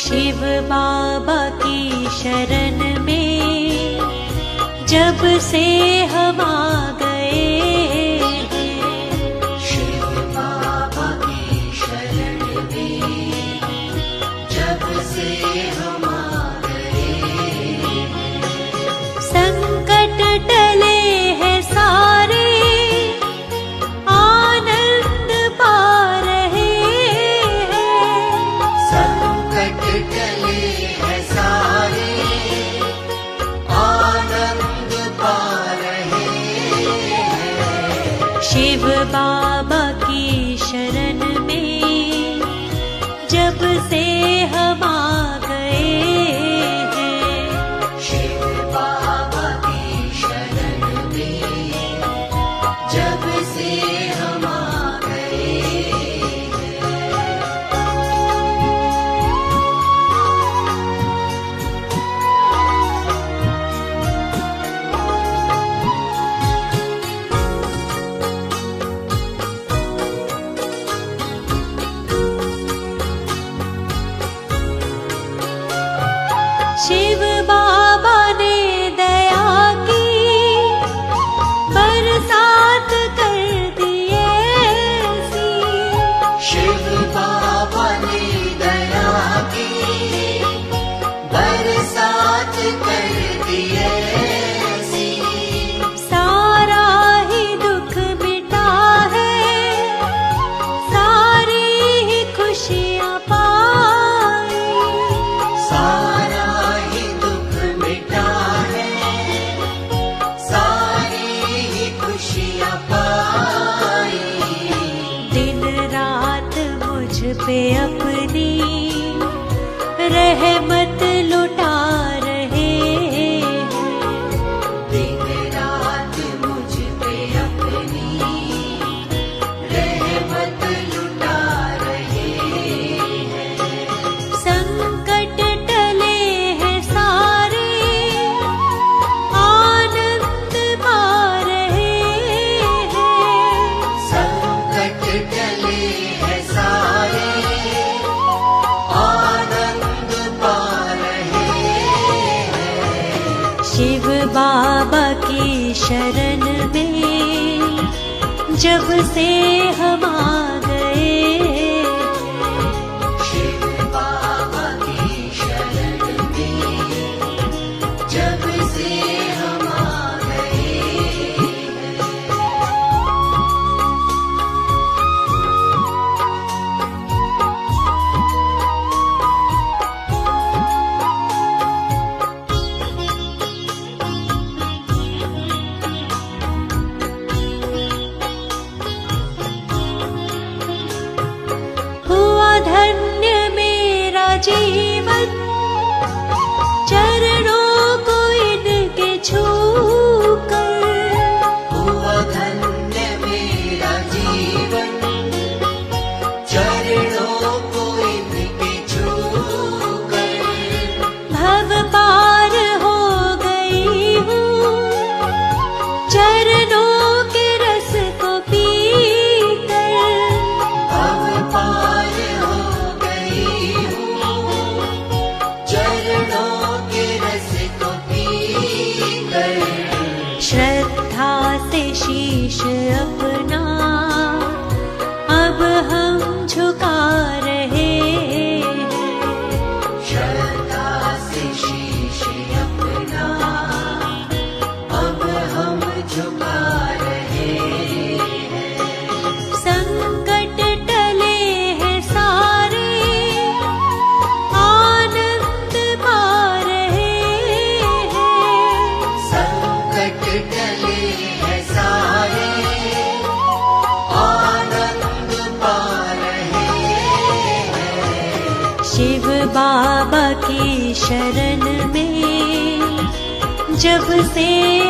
शिव बाबा की शरण में जब से हम आ गए, शिव बाबा की शरण में जब से हम आ गए, संकट टले हैं सारे, आनंद पा रहे हैं। संकट टले हैं सारे, आनंद पा रहे हैं। शिव बाबा की शरण में जब से हम आ गए हैं, शिव बाबा की शरण में जब से हम आ गए हैं। शिव बाबा ने दया की बरसात कर दिए ऐसी, शिव बाबा ने दया की बरसात कर दी ऐसी, सारा ही दुख मिटा है, सारी ही खुशियाँ पाई। सारा ही दुख मिटा है, सारी ही खुशियाँ पाई। दिन रात मुझ पे अपनी रहमत लुटा रहे हैं। दिन रात मुझ पे अपनी रहमत लुटा रहे हैं। संकट टले हैं सारे, आनंद पा रहे हैं। संकट टले हैं सारे, आनंद पा रहे हैं। शिव बाबा की शरण में जब से हम आ गए, शिव बाबा की शरण में जब से हम आ गए हैं। हुआ धन्य मेरा जीवन, चरणों को इनके छूकर। हुआ धन्य मेरा जीवन, चरणों को इनके छूकर। भव पार हो गई हूँ, चरणों के रस को पीकर। अब पार हो गई हूँ, चरणों के रस को पीकर। श्रद्धा से शीश अपना अब हम झुका रहे हैं। श्रद्धा से शीश अपना अब हम झुका रहे हैं। संकट टले हैं सारे, आनंद पा रहे हैं। संकट टले हैं सारे, आनंद पा रहे हैं। शिव बाबा की शरण में जब से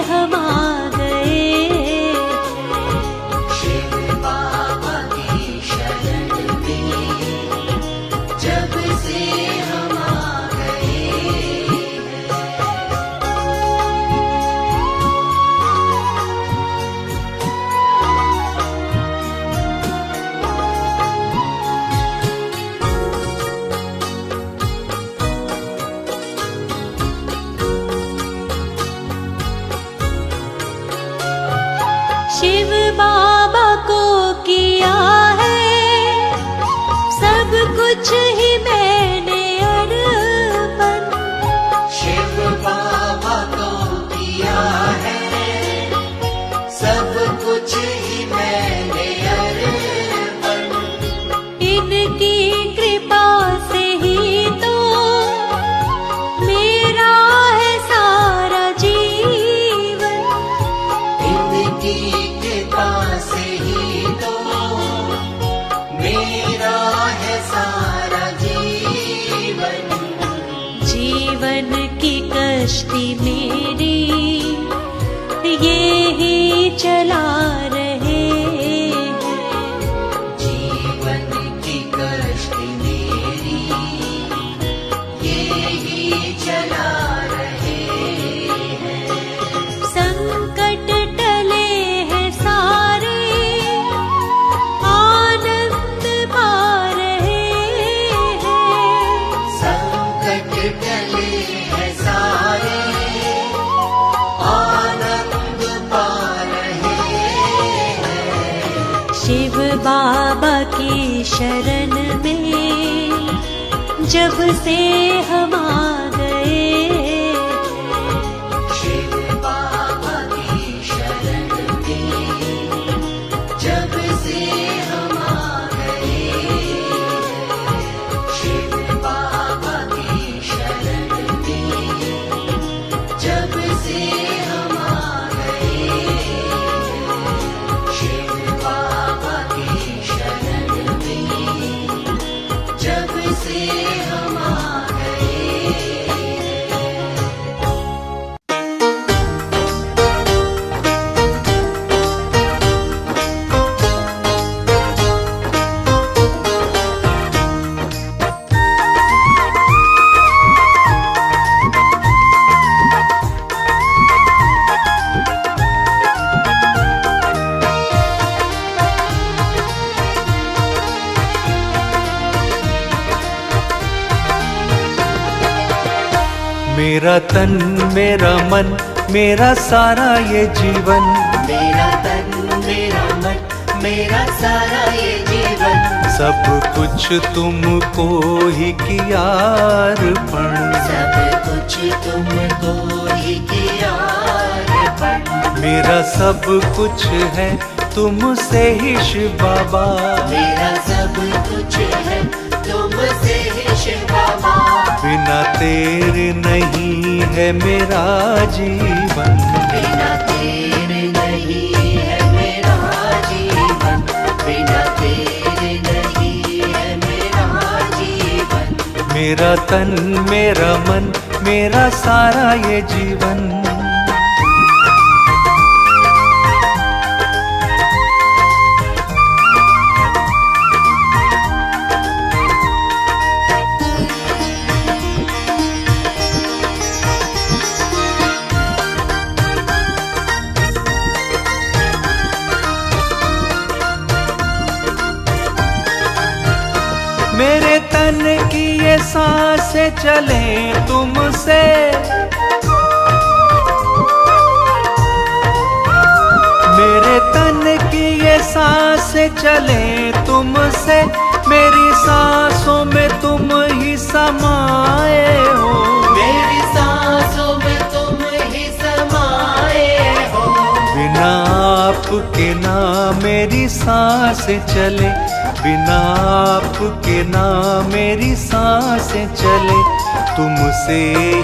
हम आ गए, शिव बाबा की शरण में जब से हम आ गए हैं। कश्ती मेरी ये ही चला रहे हैं। जीवन की कश्ती मेरी ये ही चला रहे हैं। संकट टले हैं सारे, आनंद पा रहे हैं। संकट टले हैं सारे, आनंद पा रहे हैं। शिव बाबा की शरण में जब से हम आ गए, शिव बाबा की शरण में जब से हम आ गए। शिव बाबा की शरण में जब से हम आ गए। शिव बाबा की शरण में जब से हम आ गए। मेरा तन मेरा मन मेरा सारा ये जीवन, मेरा तन मेरा मन मेरा सारा ये जीवन, सब कुछ तुमको ही किया अर्पण। सब कुछ तुमको ही किया अर्पण। मेरा सब कुछ है तुमसे ही शिव बाबा, मेरा सब कुछ है तुमसे ही शिव बाबा। बिना तेरे नहीं है मेरा जीवन। बिना तेरे नहीं है मेरा जीवन। बिना तेरे नहीं है मेरा जीवन। मेरा तन मेरा मन मेरा सारा ये जीवन। मेरे तन की ये सांसें चले तुमसे, मेरे तन की ये सांसें चले तुमसे। मेरी सांसों में तुम ही समाए हो, मेरी सांसों में तुम ही समाए हो। बिना आपके ना मेरी सांसें चले, बिना आपके ना मेरी सांसें चले। तुमसे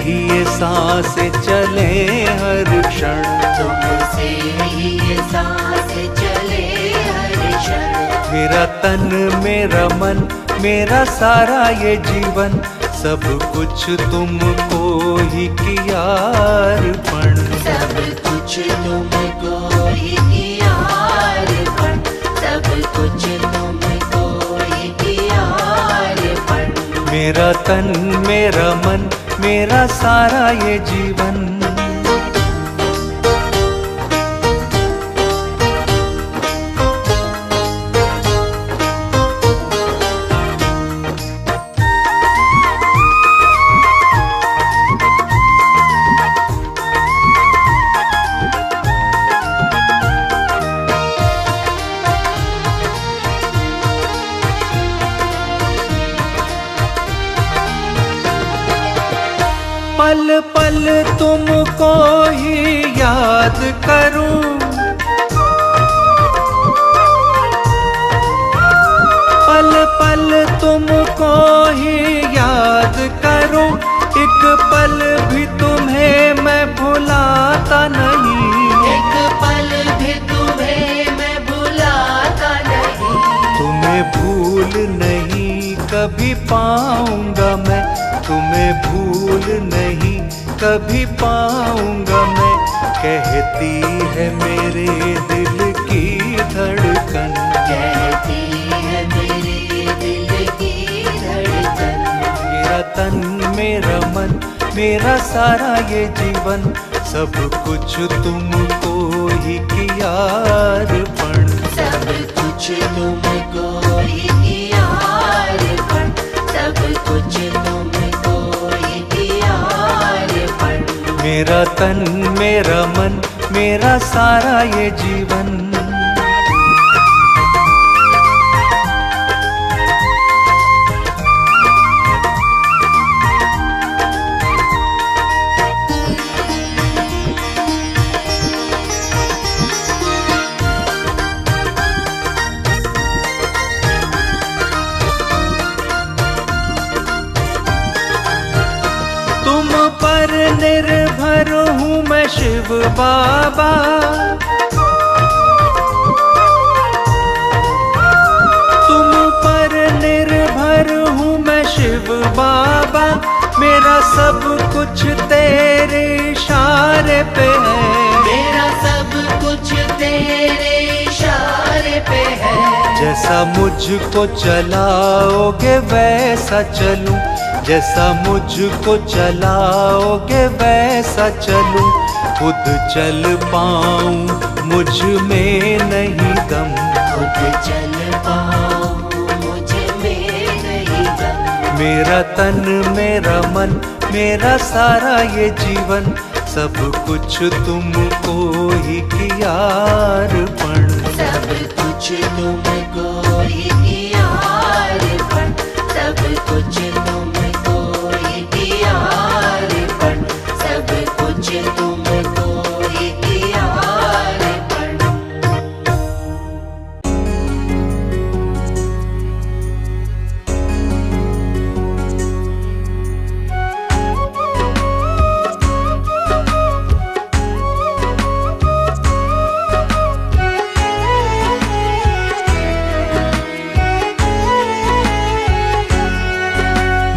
ही ये सांसें चले हर क्षण, तुमसे ही ये सांस चले हर क्षण। मेरा तन मेरा मन मेरा सारा ये जीवन, सब कुछ तुमको ही किया अर्पण। सब कुछ तुमको ही किया अर्पण। सब कुछ तुमको ही किया अर्पण। मेरा तन मेरा मन मेरा सारा ये जीवन। पल पल तुमको ही याद करूं, पल पल तुमको ही याद करूं। एक पल भी तुम्हें मैं भुलाता नहीं, एक पल भी तुम्हें मैं भुलाता नहीं। तुम्हें भूल नहीं कभी पाऊंगा मैं, तुम्हें भूल नहीं कभी पाऊंगा मैं, कहती है मेरे दिल की धड़कन, कहती है मेरे दिल की धड़कन। मेरा तन मेरा मन मेरा सारा ये जीवन, सब कुछ तुमको ही किया अर्पण। सब कुछ तुमको ही किया अर्पण, सब कुछ तुमको ही किया अर्पण। मेरा तन मेरा मन मेरा सारा ये जीवन। तुम पर निर्भर हूँ मैं शिव बाबा, तुम पर निर्भर हूँ मैं शिव बाबा। मेरा सब कुछ तेरे इशारे पे है, मेरा सब कुछ तेरे इशारे पे है। जैसा मुझको चलाओगे वैसा चलूं, जैसा मुझको चलाओगे वैसा चलूं। खुद चल पाऊं मुझ में नहीं दम, खुद चल पाऊं मुझ में नहीं दम। मेरा तन मेरा मन मेरा सारा ये जीवन, सब कुछ तुमको ही किया अर्पण। सब कुछ तुमको ही किया अर्पण, सब कुछ तुमको ही किया अर्पण, सब कुछ तुमको ही किया अर्पण।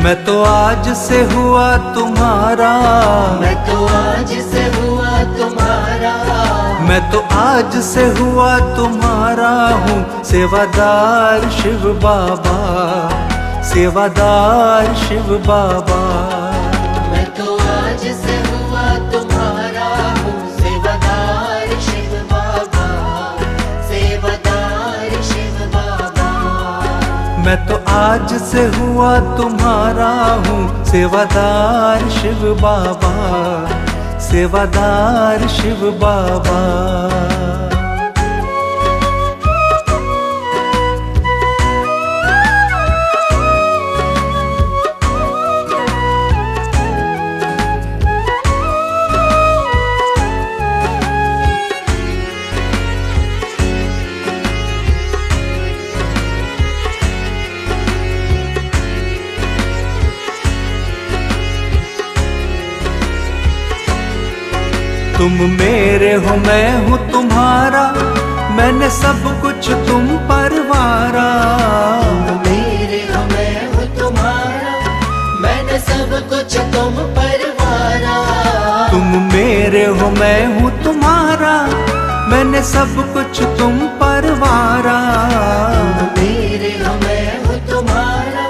मैं तो आज से हुआ तुम्हारा, मैं तो आज से हुआ तुम्हारा, मैं तो आज से हुआ तुम्हारा हूँ सेवादार शिव बाबा, सेवादार शिव बाबा। मैं तो आज से हुआ तुम्हारा हूँ सेवादार शिव बाबा, सेवादार शिव बाबा। मैं तो आज से हुआ तुम्हारा हूँ सेवादार शिव बाबा, सेवादार शिव बाबा। तुम मेरे हो मैं हूँ तुम्हारा, मैंने सब कुछ तुम पर वारा। तुम मेरे हो मैं हूँ तुम्हारा, मैंने सब कुछ तुम पर वारा। तुम मेरे हो मैं हूँ तुम्हारा, मैंने सब कुछ तुम पर वारा। तुम मेरे हो मैं हूँ तुम्हारा,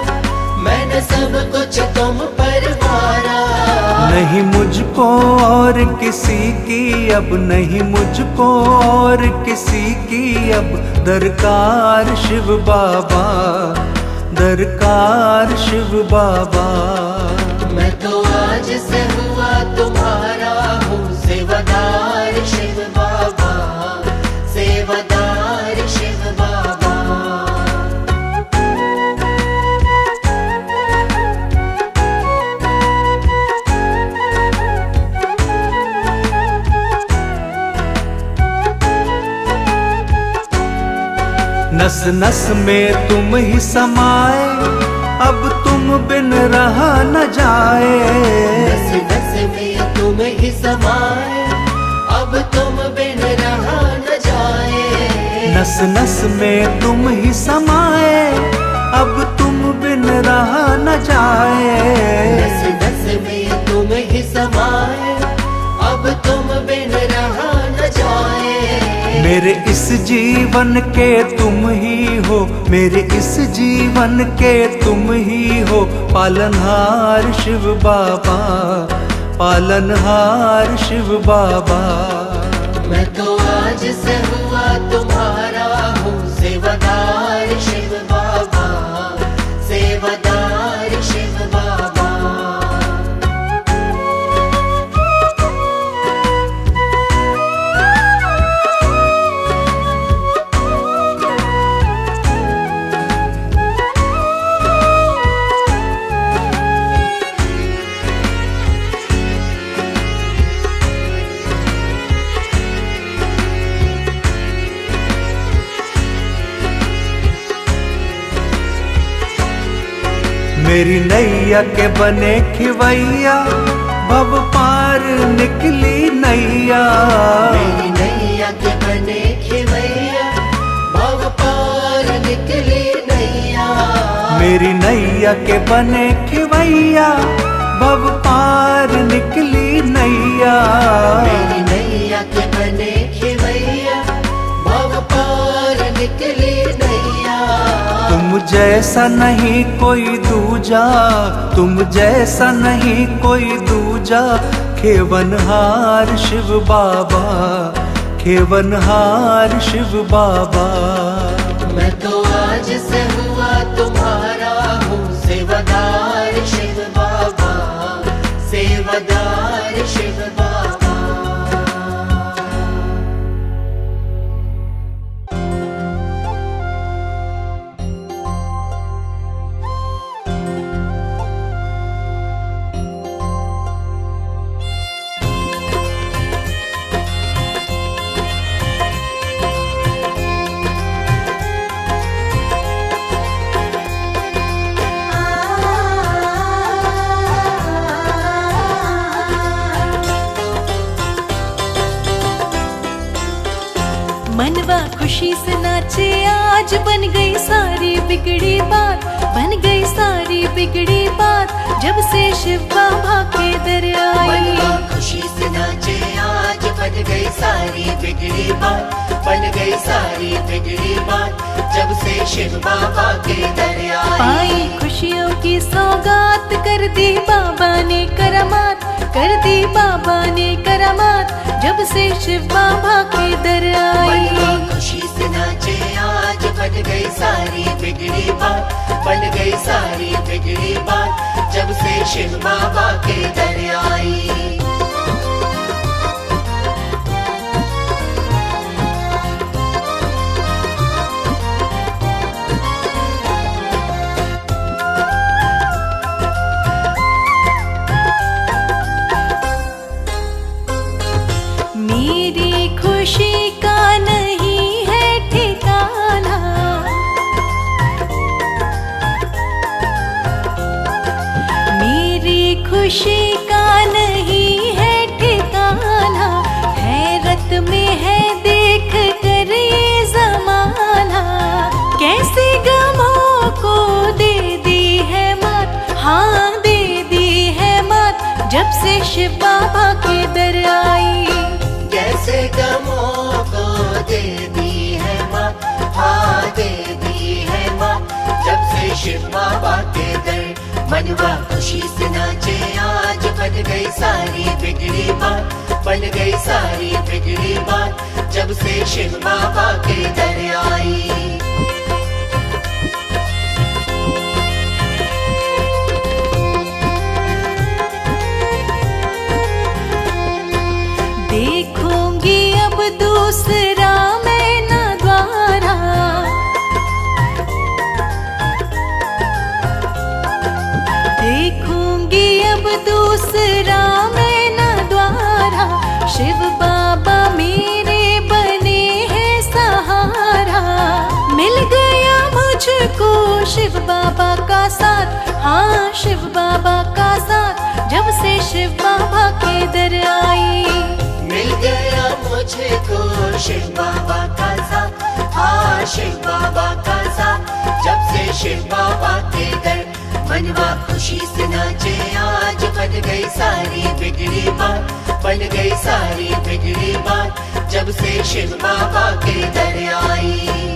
मैंने सब कुछ तुम पर वारा। नहीं मुझको और किसी की अब, नहीं मुझको और किसी की अब दरकार शिव बाबा, दरकार शिव बाबा। मैं तो आज से हुआ तुम्हारा हूँ सेवादार शिव बाबा, सेवादार शिव बाबा। नस नस में तुम ही समाए, अब तुम बिन रहा न जाए। नस नस में तुम ही समाए, अब तुम बिन रहा न जाए। नस नस में तुम ही समाए, अब तुम बिन रहा न जाए। नस नस में तुम ही समाए, मेरे इस जीवन के तुम ही हो, मेरे इस जीवन के तुम ही हो, पालनहार शिव बाबा, पालनहार शिव बाबा। मैं तो आज से हुआ तुम्हारा हूँ सेवादार शिव बाबा, सेवादार शिव बाबा। मेरी नैया के बने खिवैया, भव पार निकली नैया। मेरी नैया के बने खिवैया, भव पार निकली नैया। मेरी नैया के बने खिवैया, भव पार निकली नैया। मेरी नैया के बने खिवैया, भव पार निकली नैया। तुम जैसा नहीं कोई दूजा, तुम जैसा नहीं कोई दूजा, खेवनहार शिव बाबा, खेवनहार शिव बाबा। मैं तो आज से हुआ तुम्हारा हूँ सेवादार शिव बाबा, सेवादार शिव बाबा। मनवा खुशी से नाचे आज, बन गई सारी बिगड़ी बात, बन गई सारी बिगड़ी बात, जब से शिव बाबा के दर आई। मनवा खुशी से नाचे आज, बन गई सारी बिगड़ी बात, बन गई सारी बिगड़ी बात, जब से शिव बाबा के दर आई। पाई खुशियों की सौगात, कर दी बाबा ने करामात, कर दी बाबा ने करामात, जब से शिव बाबा के दर आई। मनवा खुशी से नाचे आज, बन गई सारी बिगड़ी बात, बन गई सारी बिगड़ी बात, जब से शिव बाबा के दर आई। मेरी खुशी का नहीं है ठिकाना, मेरी खुशी का नहीं है ठिकाना, हैरत में है देख कर ये जमाना, कैसे गमों को दे दी है मात, हाँ दे दी है मात, जब से शिव बाबा के दर आई। कैसे गमों को दे दी है माँ, हाँ दे दी है माँ, जब से शिव बाबा के दर। मनवा खुशी से नाचे आज, बन गई सारी बिगड़ी बात, बन गई सारी बिगड़ी बात, जब से शिव बाबा के दर आई। देखूंगी अब दूसरा मैं न द्वारा, देखूंगी अब दूसरा मैं न द्वारा, शिव बाबा मेरे बने हैं सहारा, मिल गया मुझको शिव बाबा का साथ, हाँ शिव बाबा का साथ, जब से शिव बाबा के दर आई। मिल गया मुझको शिव बाबा का साथ, हाँ शिव बाबा का साथ, जब से शिव बाबा के दर। मनवा खुशी से नाचे आज, बन गई सारी बिगड़ी बात, बन गई सारी बिगड़ी बात, जब से शिव बाबा के दर आई।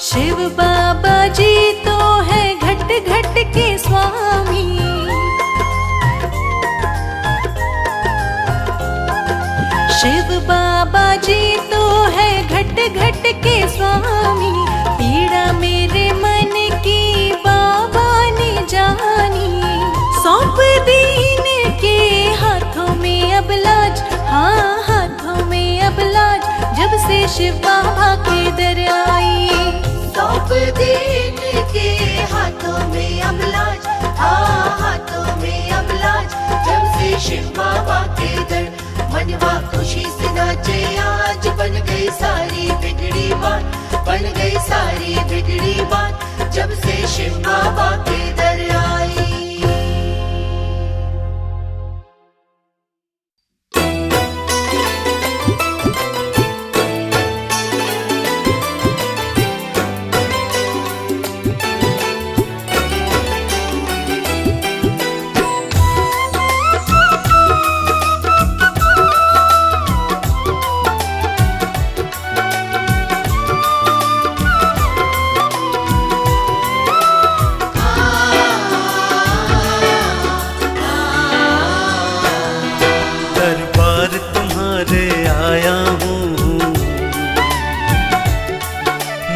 शिव बाबा जी तो है घट घट के स्वामी, शिव बाबा जी तो है घट घट के स्वामी, पीड़ा मेरे मन की बाबा ने जानी, सौंप दीन के हाथों में अब लाज, हाँ हाथों में अब लाज, जब से शिव बाबा के दर आई। सौंप दीन के हाथों में अब लाज, हाँ हाथों में अब लाज, जब से शिव बाबा के दर, मनवा खुशी से नाचे आज, बन गई सारी बिगड़ी बात, बन गई सारी बिगड़ी बात, जब से शिव बाबा के दर आई।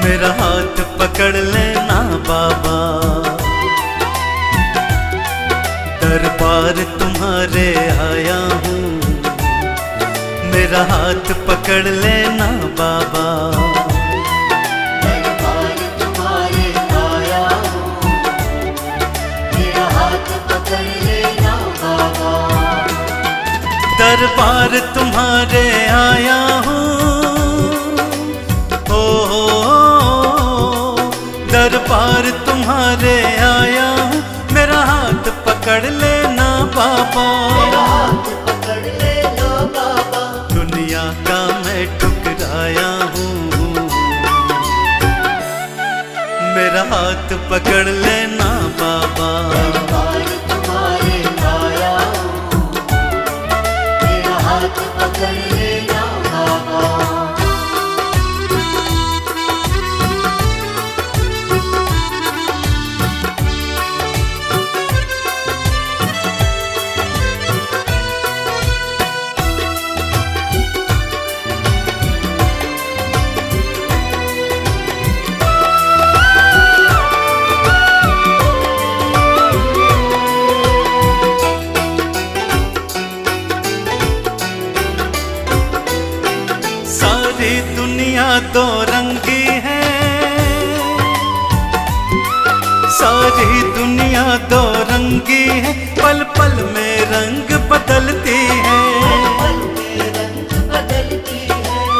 मेरा हाथ पकड़ लेना बाबा, दरबार तुम्हारे आया हूँ, मेरा हाथ पकड़ लेना बाबा, दरबार तुम्हारे आया हूँ, मेरा हाथ पकड़ लेना बाबा, दरबार तुम्हारे आया हूँ, दरबार तुम्हारे आया हूँ, मेरा हाथ पकड़ लेना बाबा, मेरा हाथ पकड़ लेना बाबा, दुनिया का मैं ठुकराया हूँ, मेरा हाथ पकड़ लेना बाबा, दरबार तुम्हारे आया हूँ, मेरा हाथ पकड़ लेना बाबा। दुनिया दो रंगी है, सारी दुनिया दो रंगी है, पल पल में रंग बदलती है, पल में रंग बदलती है,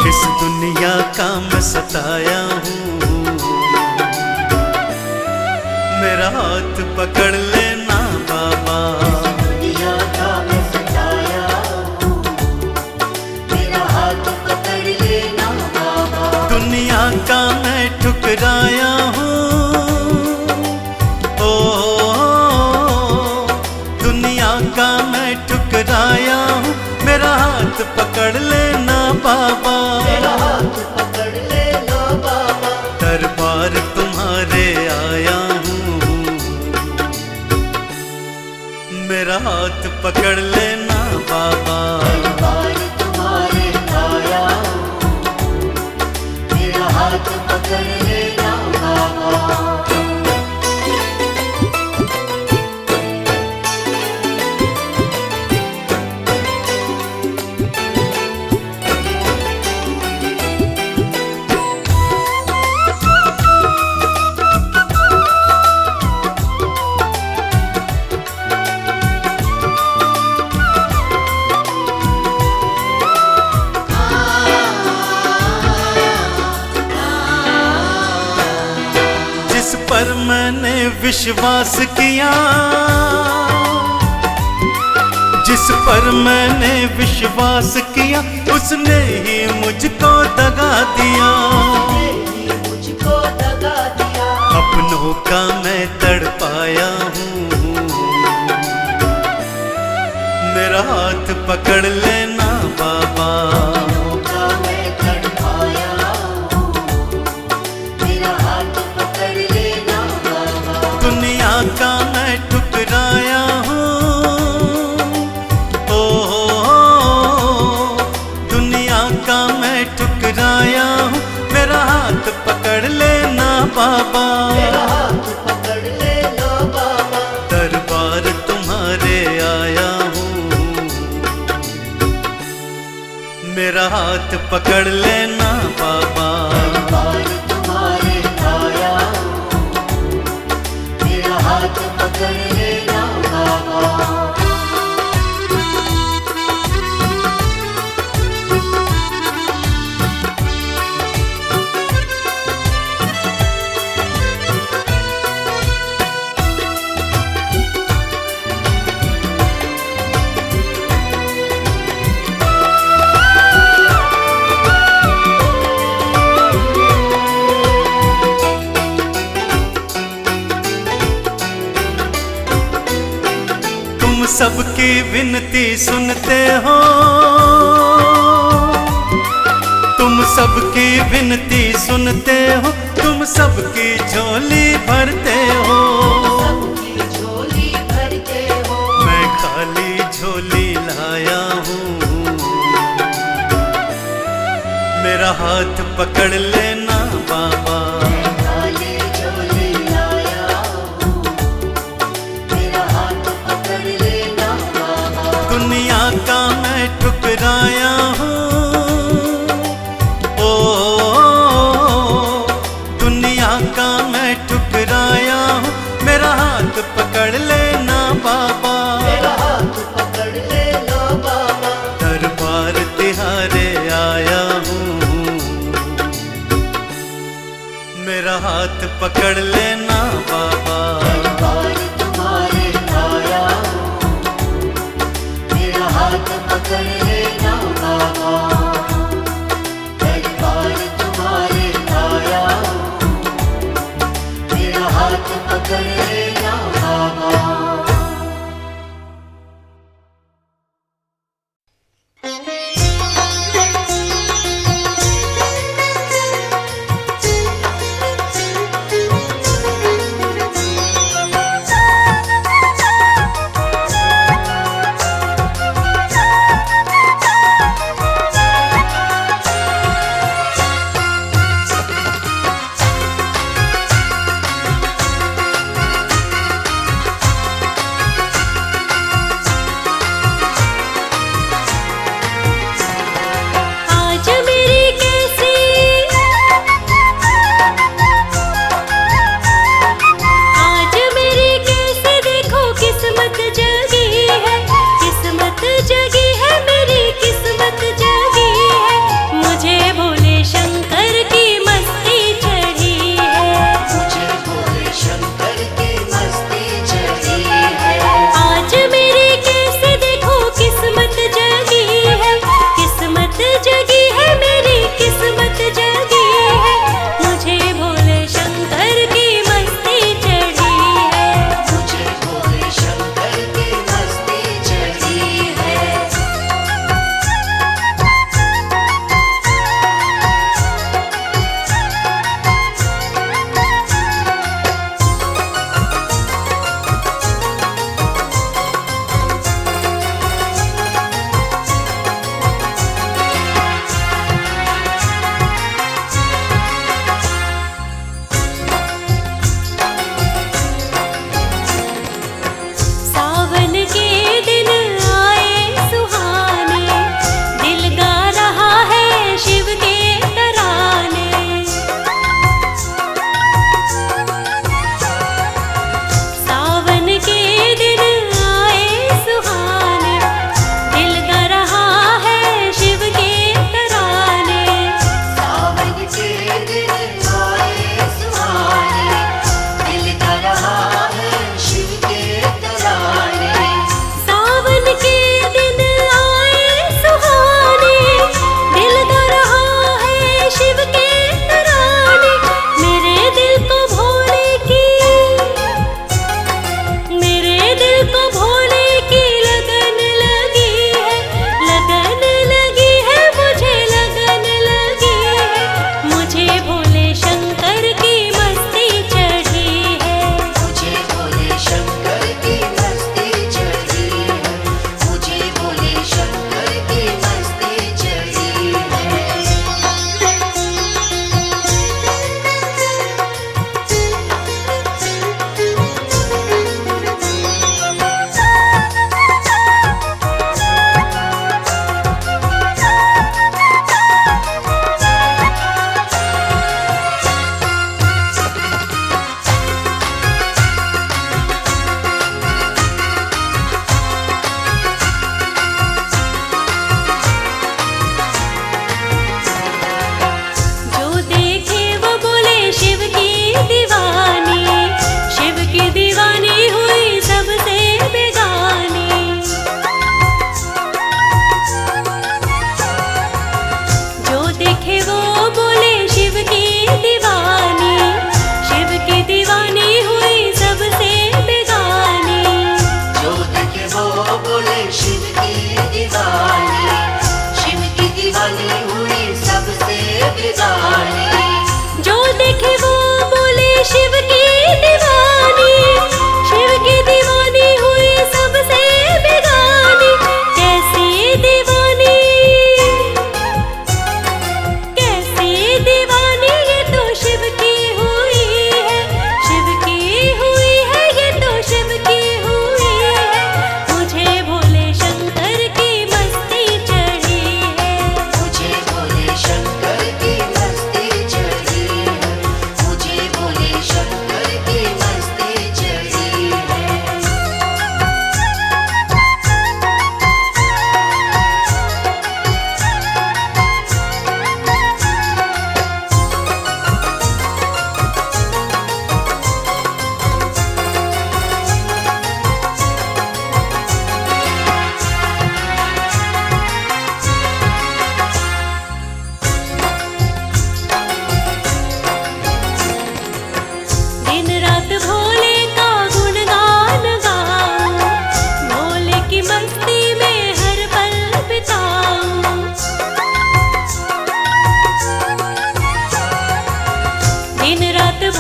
इस दुनिया का मैं सताया हूँ, मेरा हाथ पकड़ लेना बाबा, दुनिया का मैं सताया हूँ, मेरा हाथ पकड़ लेना बाबा, दुनिया का मैं ठुकराया हूँ, ओ दुनिया का मैं ठुकराया हूँ, मेरा हाथ पकड़ लेना बाबा, मेरा हाथ पकड़ लेना बाबा, दरबार तुम्हारे आया हूँ, मेरा हाथ पकड़ लेना बाबा, दरबार तुम्हारे आया हूँ, मेरा हाथ पकड़ लेना बाबा। पर मैंने विश्वास किया, जिस पर मैंने विश्वास किया, उसने ही मुझको दगा दिया। मुझको दगा दिया। अपनों का मैं तड़पाया हूँ, मेरा हाथ पकड़ लेना बाबा। अपनों का मैं तड़पाया हूँ, मेरा हाथ पकड़ लेना बाबा। दुनिया का मैं ठुकराया हूँ, दुनिया का मैं ठुकराया हूँ, मेरा हाथ पकड़ लेना बाबा। मेरा हाथ पकड़ लेना बाबा। दरबार तुम्हारे आया हूँ, मेरा हाथ पकड़ लेना बाबा। दरबार तुम्हारे आया हूँ, मेरा हाथ पकड़ लेना बाबा। तुम सबकी विनती सुनते हो, तुम सबकी विनती सुनते हो, तुम सबकी झोली भरते हो। सबकी झोली भरते हो। मैं खाली झोली लाया हूँ, मेरा हाथ पकड़ लेना बाबा। मैं खाली झोली लाया हूँ, मेरा हाथ पकड़ लेना बाबा। दुनिया का मैं ठुकराया हूँ, ओ दुनिया का मैं ठुकराया हूँ, मेरा हाथ पकड़ लेना बाबा। मेरा हाथ पकड़ लेना बाबा। दरबार तिहारे आया हूँ, मेरा हाथ पकड़ लेना बाबा। दरबार तुम्हारे आया हूँ, मेरा हाथ पकड़ लेना बाबा। दरबार तुम्हारे आया हूँ, मेरा हाथ पकड़ लेना बाबा।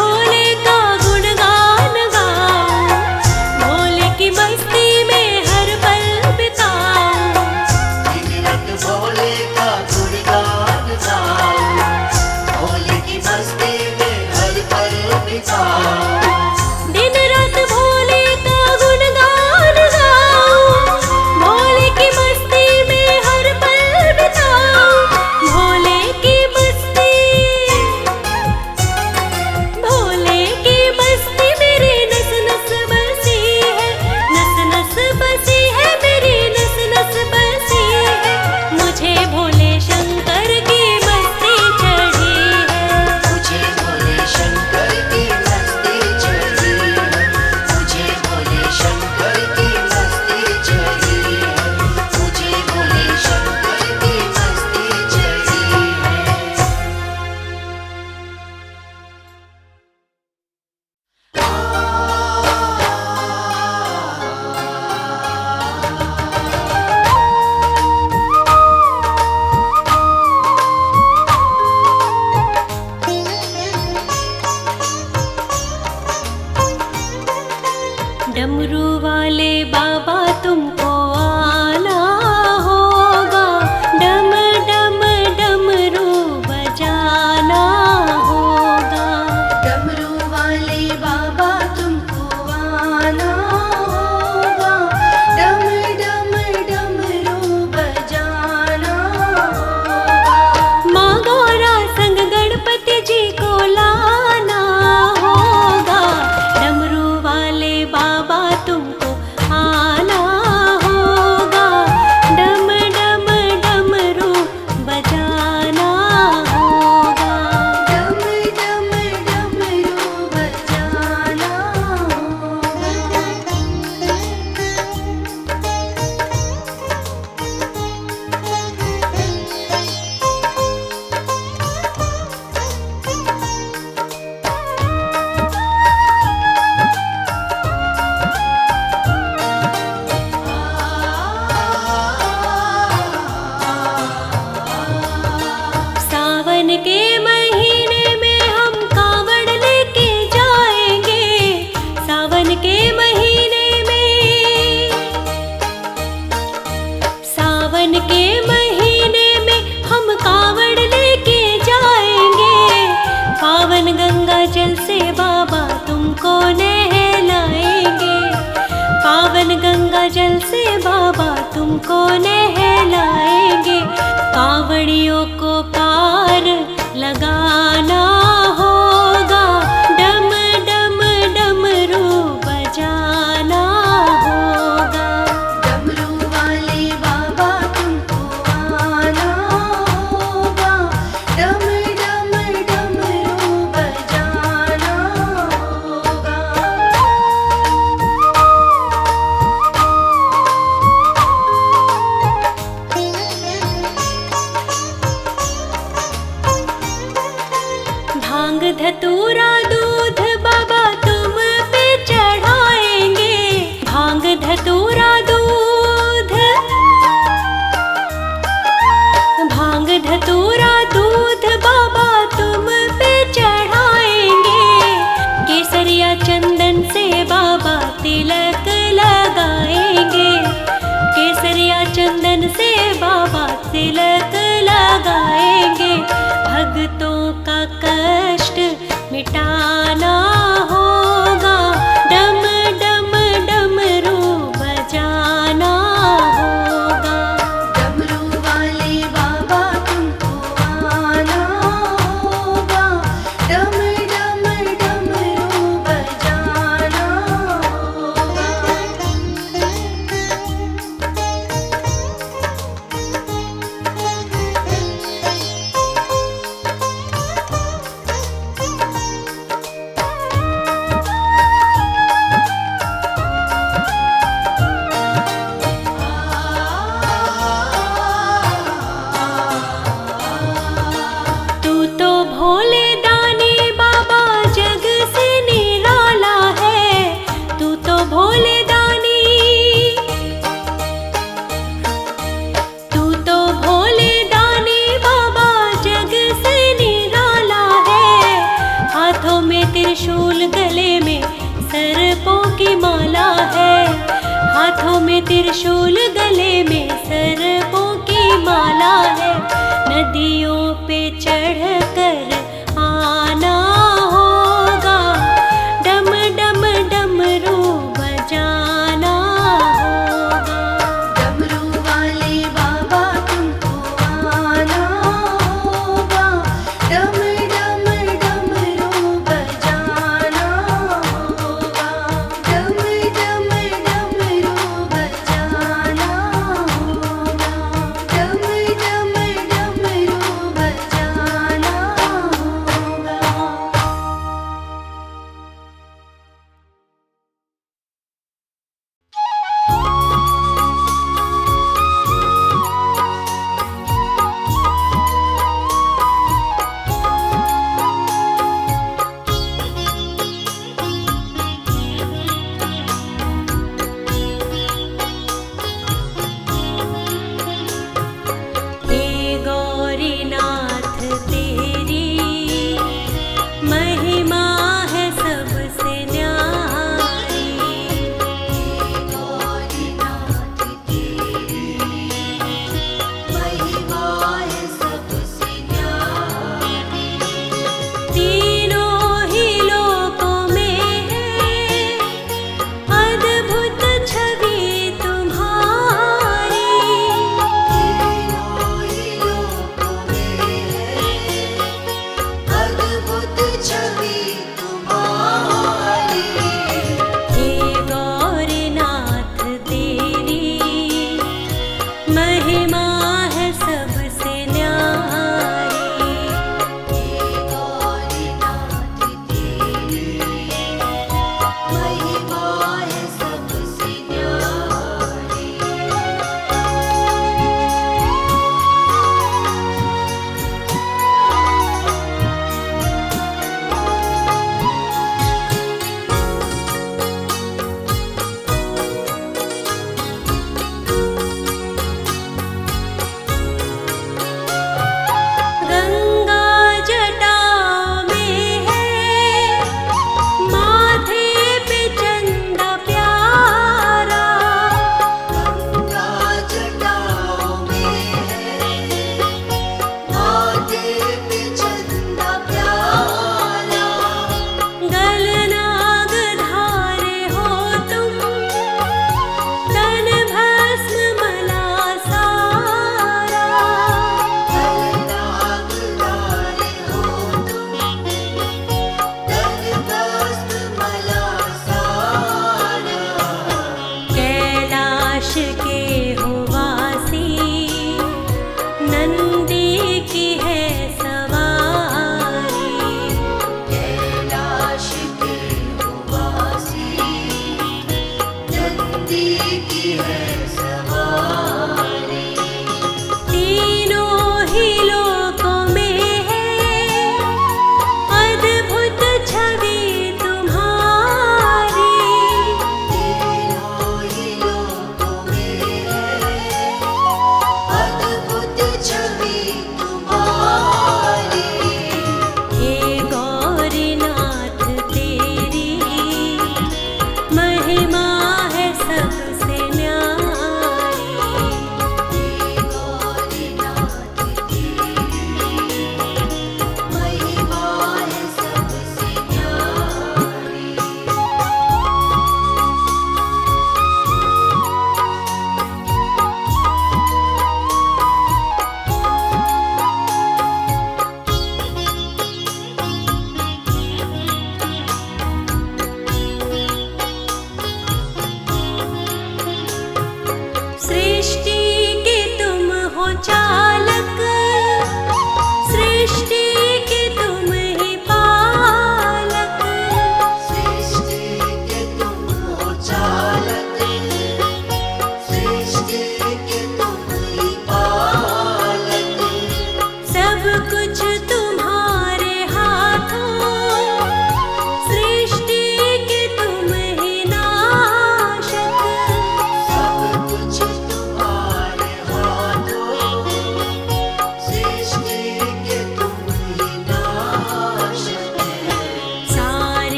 भोले का गुणगान गाऊं, भोले की मस्ती में हर पल बिताऊं। दिन रात भोले का गुणगान गाऊं, भोले की मस्ती में हर पल बिताऊं। दिन रात भोले का गुणगान गाऊं, भोले की मस्ती में हर पल बिताऊं। भोले की मस्ती, भोले की मस्ती मेरे नस नस बसी है, नस नस बसी है, मेरी नस नस बसी है। मुझे भोले शंकर की मस्ती चढ़ी है, मुझे भोले शंकर की मस्ती चढ़ी है, मुझे भोले शंकर की मस्ती चढ़ी है, मुझे भोले शंकर की मस्ती चढ़ी है। डमरू वाले बाबा तुमको आना होगा, डम डम डमरू बजाना होगा। डमरू वाले बाबा तुमको आना होगा, डम डम डमरू बजाना होगा। माँ गौरा संग गणपति जी को लाना होगा, डमरू वाले बाबा तुमको आना होगा, डम डम डमरू बजाना होगा। डम डम डमरू बजाना होगा। सावन के महीने में हम कांवड़ लेके जाएंगे, सावन के महीने में, सावन के महीने में हम कांवड़ लेके जाएंगे। पावन गंगा जल से बाबा तुमको नहलाएंगे, पावन गंगा जल से बाबा तुमको नहलाएंगे। कांवड़ियों को पार लगाना होगा, डम डम डमरू बजाना होगा। डमरू वाले बाबा तुमको आना होगा, डम डम डमरू बजाना होगा। भांग धतूरा दूध बाबा तुम पे चढ़ाएंगे, भांग धतूरा दूध, भांग धतूरा दूध बाबा तुम पे चढ़ाएंगे। केसरिया चंदन से बाबा तिलक लगाएंगे, केसरिया चंदन से बाबा तिलक लगाएंगे। भक्तों का कष्ट मिटाना होगा, डम डम डमरू बजाना होगा। डमरू वाले बाबा तुमको आना होगा, डम डम डमरू बजाना होगा। त्रिशूल, गले में सर्पों की माला है। हाथों में त्रिशूल, गले में सर्पों की माला है। नदियों पे चढ़ कर आना होगा, डम डम डमरू बजाना होगा। डमरू वाले बाबा तुमको आना होगा, डम डम डमरू बजाना होगा, डम डम डमरू बजाना होगा, डम डम डमरू बजाना होगा।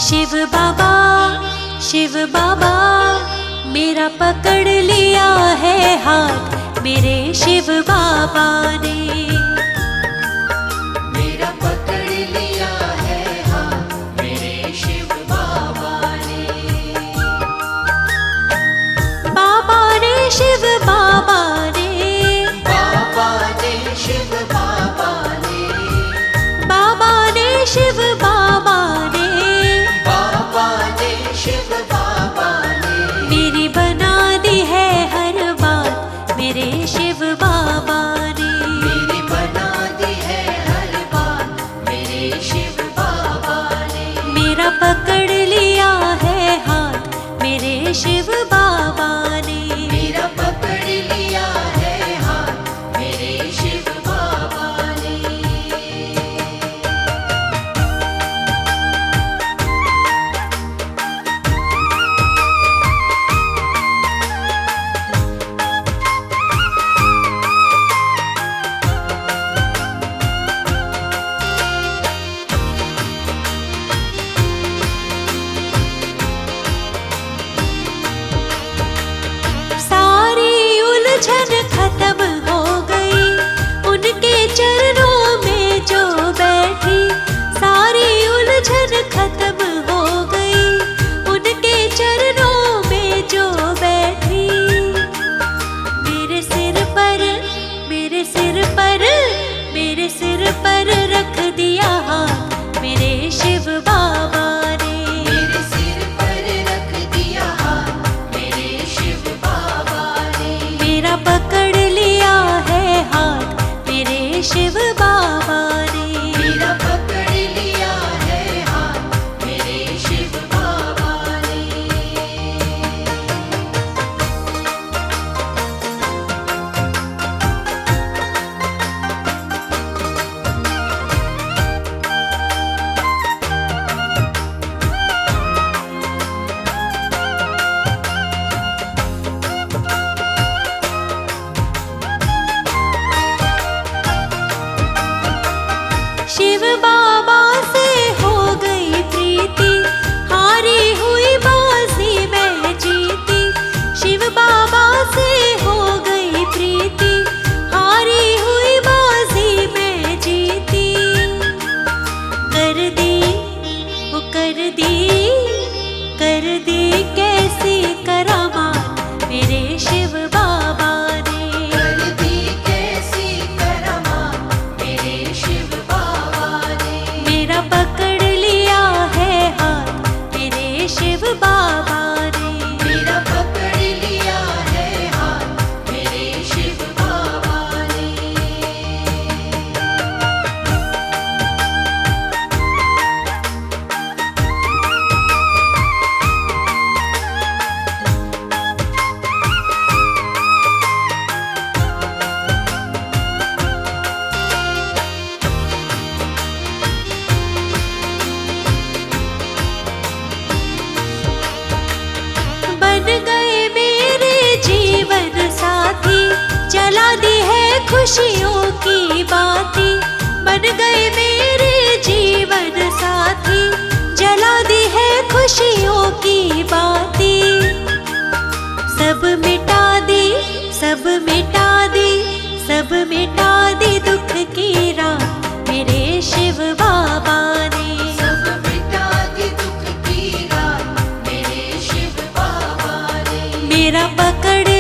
शिव बाबा मेरा पकड़ लिया है हाथ मेरे शिव बाबा ने। मेरा पकड़ लिया है हाथ मेरे शिव बाबा ने। बाबा ने शिव बाबा ने, बाबा ने शिव बाबा ने, बाबा ने शिव बाबा ने, बाबा ने शिव बाबा ने। मेरी बना दी है हर बात मेरे शिव बाबा ने। मेरी बना दी है हर बात मेरे शिव बाबा ने। मेरा पकड़ लिया है हाथ मेरे शिव बाबा ने। मेरा पकड़ लिया है हाथ मेरे शिव बाबा ने। सारी उलझन खत्म हो गई उनके चरणों में जो बैठी। सारी उलझन खत्म हो गई उनके चरणों में जो बैठी। मेरे सिर पर मेरे सिर पर मेरे सिर पर रख दिया हाथ मेरे शिव बाबा ने। मेरे सिर पर रख दिया हाथ मेरे शिव बाबा ने। मेरा पकड़ लिया है हाथ मेरे शिव बाबा ने। मेरा पकड़ लिया है हाथ मेरे शिव बाबा ने। शिव बाबा से हो गई प्रीति हारी हुई बाजी मैं जीती। शिव बाबा से हो गई प्रीति हारी हुई बाजी मैं जीती। कर दी वो कर दी कैसी करामात मेरे शिव बाबा ने। कर दी कैसी करामात मेरे शिव बाबा ने। मेरा पकड़ लिया है हाथ मेरे शिव बाबा ने। मेरा पकड़ लिया है हाथ मेरे शिव बाबा ने। बन गए मेरे जीवन साथी जला दी है खुशियों की बाती। बन गए मेरे जीवन साथी जला दी है खुशियों की बाती। सब मिटा दी सब मिटा दी सब मिटा दी दुख की रात मेरे शिव बाबा ने। सब मिटा दी दुख की रात मेरे शिव बाबा ने। मेरा पकड़